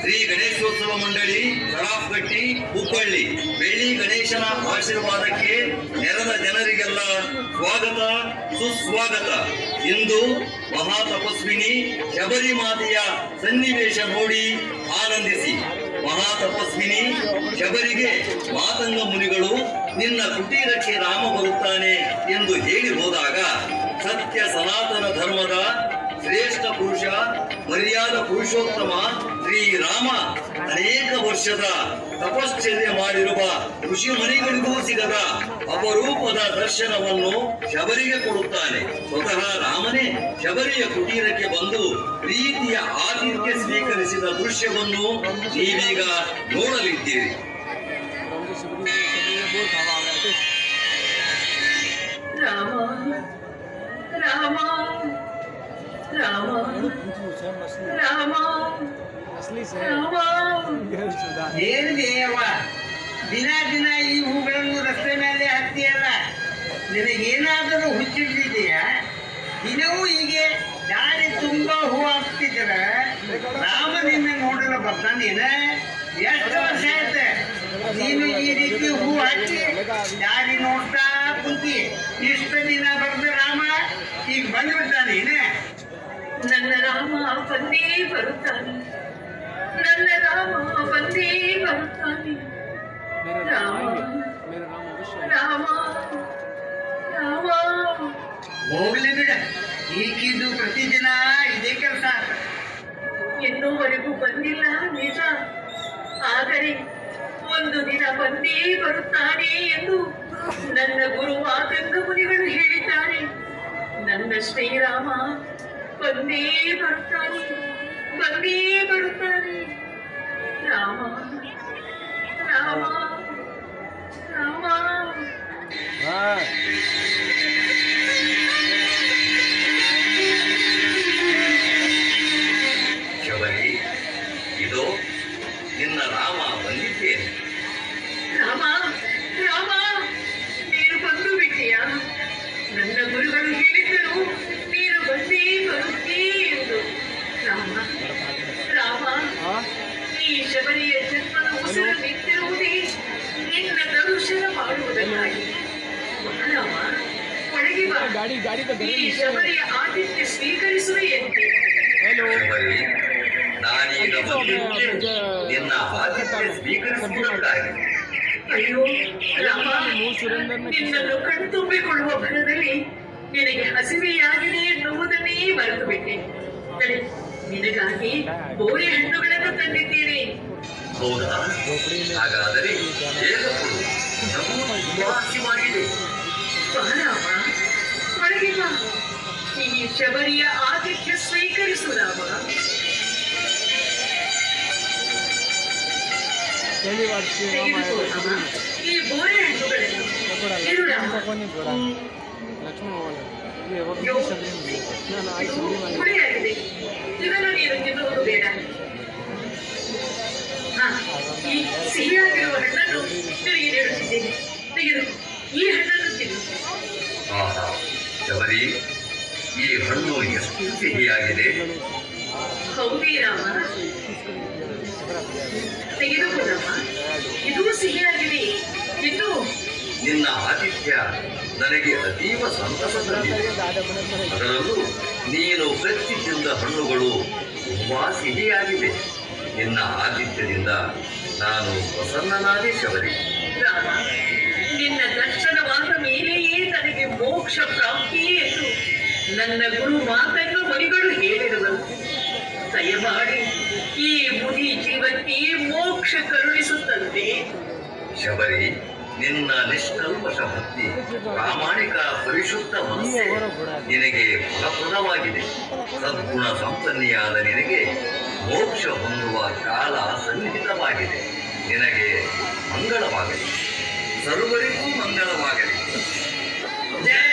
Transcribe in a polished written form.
ಶ್ರೀ ಗಣೇಶೋತ್ಸವ ಮಂಡಳಿ ಸರಾಫ್ಗಟ್ಟಿ ಹುಬ್ಬಳ್ಳಿ ಬೆಳ್ಳಿ ಗಣೇಶನ ಆಶೀರ್ವಾದಕ್ಕೆ ನೆರೆದ ಜನರಿಗೆಲ್ಲ ಸ್ವಾಗತ ಸುಸ್ವಾಗತ. ಇಂದು ಮಹಾ ತಪಸ್ವಿನಿ ಶಬರಿ ಮಾತೆಯ ಸನ್ನಿವೇಶ ನೋಡಿ ಆನಂದಿಸಿ. ಮಹಾ ತಪಸ್ವಿನಿ ಶಬರಿಗೆ ಮಾತಂಗ ಮುನಿಗಳು ನಿನ್ನ ಕುಟೀರಕ್ಕೆ ರಾಮ ಬರುತ್ತಾನೆ ಎಂದು ಹೇಳಿ ಹೋದಾಗ ಸತ್ಯ ಸನಾತನ ಧರ್ಮದ ಶ್ರೇಷ್ಠ ಪುರುಷ ಮರ್ಯಾದ ಪುರುಷೋತ್ತಮ ಶ್ರೀರಾಮ ಅನೇಕ ವರ್ಷದ ತಪಶ್ಚರ್ಯ ಮಾಡಿರುವ ಋಷಿ ಮುನಿಗಳಿಗೂ ಸಿಗದ ಅಪರೂಪದ ದರ್ಶನವನ್ನು ಶಬರಿಗೆ ಕೊಡುತ್ತಾನೆ. ಸ್ವತಃ ರಾಮನೇ ಶಬರಿಯ ಕುಟೀರಕ್ಕೆ ಬಂದು ಪ್ರೀತಿಯ ಆತಿಥ್ಯ ಸ್ವೀಕರಿಸಿದ ದೃಶ್ಯವನ್ನು ನೀವೀಗ ನೋಡಲಿದ್ದೀರಿ. ರಾಮ ರಾಮ ರಾಮ ರಾಮ ಏನು ದೇವ ದಿನ ದಿನ ಈ ಹೂಗಳನ್ನು ರಸ್ತೆ ಮೇಲೆ ಹತ್ತಿಯಲ್ಲ, ನಿನಗೇನಾದರೂ ಹುಚ್ಚಿಟ್ಟಿದೆಯಾ? ದಿನವೂ ಹೀಗೆ ದಾರಿ ತುಂಬಾ ಹೂ ಹಾಕ್ತಿದ್ರೆ ರಾಮ ನಿನ್ನ ನೋಡಲು ಬರ್ತಾನೇನ? ಎಷ್ಟು ವರ್ಷ ಆಯ್ತು ನೀನು ಈ ರೀತಿ ಹೂ ಹಾಕಿ ದಾರಿ ನೋಡ್ತಾ ಕುಂತಿ? ಇಷ್ಟು ದಿನ ಬರ್ದ ರಾಮ ಈಗ ಬಂದ್ಬಿಡ್ತಾನೇನ? ನನ್ನ ರಾಮ ಬಂದೇ ಬರುತ್ತಾನೆ, ನನ್ನ ರಾಮ ಬಂದೇ ಬರುತ್ತಾನೆ. ರಾಮ ರಾಮ ರಾಮ ಹೋಗ್ಲಿ ಬಿಡ, ಈಗಿದ್ದು ಪ್ರತಿದಿನ ಇದೇ ಕೆಲಸ. ಇನ್ನೂವರೆಗೂ ಬಂದಿಲ್ಲ ನಿಜ, ಆದರೆ ಒಂದು ದಿನ ಬಂದೇ ಬರುತ್ತಾನೆ ಎಂದು ನನ್ನ ಗುರು ಮಾತಂಗ ಮುನಿಗಳು ಹೇಳಿದ್ದಾರೆ. ನನ್ನ ಶ್ರೀರಾಮ ಬಂದೇ ಬರುತ್ತಾನೆ, ಬಂದೇ ಬರುತ್ತಾನೆ. ರಾಮ ರಾಮ ರಾಮ. ಶಬರಿ, ಇದು ನಿನ್ನ ರಾಮ ಬಂದಿದ್ದೇನೆ. ರಾಮ ರಾಮ, ನೀನು ಬಂದು ಬಿಟ್ಟಿಯಾ? ನನ್ನ ಗುರುಗಳು ಹೇಳಿದ್ದರು ನೀನು ಬಂದೇ ಬರುತ್ತೀ ಎಂದು. ರಾಮ ರಾಮ, ಈ ಶಬರಿಯ ಜನ್ಮದ ಉಸಿರು ನಿಂತಿರುವುದೇ ನಿನ್ನ ದರ್ಶನ ಮಾಡುವುದಕ್ಕಾಗಿ. ರಾಮ, ಒಳಗೆ ಬಾ, ಈ ಶಬರಿಯ ಆತಿಥ್ಯ ಸ್ವೀಕರಿಸುವೆಯಂತೆ. ಶಬರಿ, ನಾನೀಗ ಬಂದಿದ್ದೆ ನಿನ್ನ ಆತಿಥ್ಯ ಸ್ವೀಕರಿಸುವುದಕ್ಕಾಗಿ. ಅಯ್ಯೋ ರಾಮ, ನಿನ್ನನ್ನು ಕಣ್ತುಂಬಿಕೊಳ್ಳುವ ಭರದಲ್ಲಿ ನಿನಗೆ ಹಸಿವೆಯಾಗಿದೆ ಎನ್ನುವುದನ್ನೇ ಮರೆತು ಬಿಟ್ಟೆ. ನಿನಗಾಗಿ ಬೋರೆ ಹಣ್ಣುಗಳನ್ನು ತಂದಿದ್ದೇನೆ. ಹೌದಾ? ಹಾಗಾದರೆ ಬೇಗ ಕೊಡು, ನಮಗೂ ತುಂಬಾ ಹಸಿವಾಗಿದೆ. ಬಾ ರಾಮ, ಒಳಗೆ ಬಾ, ಈ ಶಬರಿಯ ಆತಿಥ್ಯ ಸ್ವೀಕರಿಸು ರಾಮ. ತೆಗೆದುಕೋ ರಾಮ ಈ ಬೋರೆ ಹಣ್ಣುಗಳನ್ನು. ಇರು ರಾಮ. ಹುಳಿಯಾಗಿದೆ, ಇದನ್ನು ನೀನು ತಿನ್ನುವುದು ಬೇಡ. ಈ ಸಿಹಿಯಾಗಿರುವ ಹಣ್ಣನ್ನು ನಿನಗೆ ನೀಡುತ್ತಿದ್ದೇನೆ, ತೆಗೆದುಕೋ. ಈ ಹಣ್ಣನ್ನು ತಿನ್ನು. ಆಹಾ ಶಬರಿ, ಈ ಹಣ್ಣು ಎಷ್ಟು ಸಿಹಿಯಾಗಿದೆ. ಹೌದೇ ರಾಮ, ತೆಗೆದುಕೋ ರಾಮ, ಇದೂ ಸಿಹಿಯಾಗಿದೆ, ಇನ್ನು. ನಿನ್ನ ಆತಿಥ್ಯ ನನಗೆ ಅತೀವ ಸಂತಸ ತಂದಿದೆ. ಅದರಲ್ಲೂ ನೀನು ಕಚ್ಚಿ ತಿಂದ ಹಣ್ಣುಗಳು ತುಂಬಾ ಸಿಹಿಯಾಗಿದೆ. ನಿನ್ನ ಆತಿಥ್ಯದಿಂದ ನಾನು ಪ್ರಸನ್ನನಾದೆ ಶಬರಿ. ರಾಮ, ನಿನ್ನ ದರ್ಶನವಾದ ಮೇಲೆಯೇ ನನಗೆ ಮೋಕ್ಷ ಪ್ರಾಪ್ತಿ ಎಂದು ನನ್ನ ಗುರು ಮಾತಂಗ ಮುನಿಗಳು ಹೇಳಿರುವರು. ದಯಮಾಡಿ ಈ ಮುನಿ ಜೀವಕ್ಕೆ ಮೋಕ್ಷ ಕರುಣಿಸುತ್ತಂತೆ. ಶಬರಿ, ನಿನ್ನ ನಿಷ್ಕಲ್ಮಶ ಭಕ್ತಿ, ಪ್ರಾಮಾಣಿಕ ಪರಿಶುದ್ಧ ಮನಸ್ಸೇ ನಿನಗೆ ಫಲಪ್ರದವಾಗಿದೆ. ಸದ್ಗುಣ ಸಂಪನ್ನಿಯಾದ ನಿನಗೆ ಮೋಕ್ಷ ಹೊಂದುವ ಕಾಲ ಸನ್ನಿಹಿತವಾಗಿದೆ. ನಿನಗೆ ಮಂಗಳವಾಗಲಿ, ಸರ್ವರಿಗೂ ಮಂಗಳವಾಗಲಿ. ಜಯ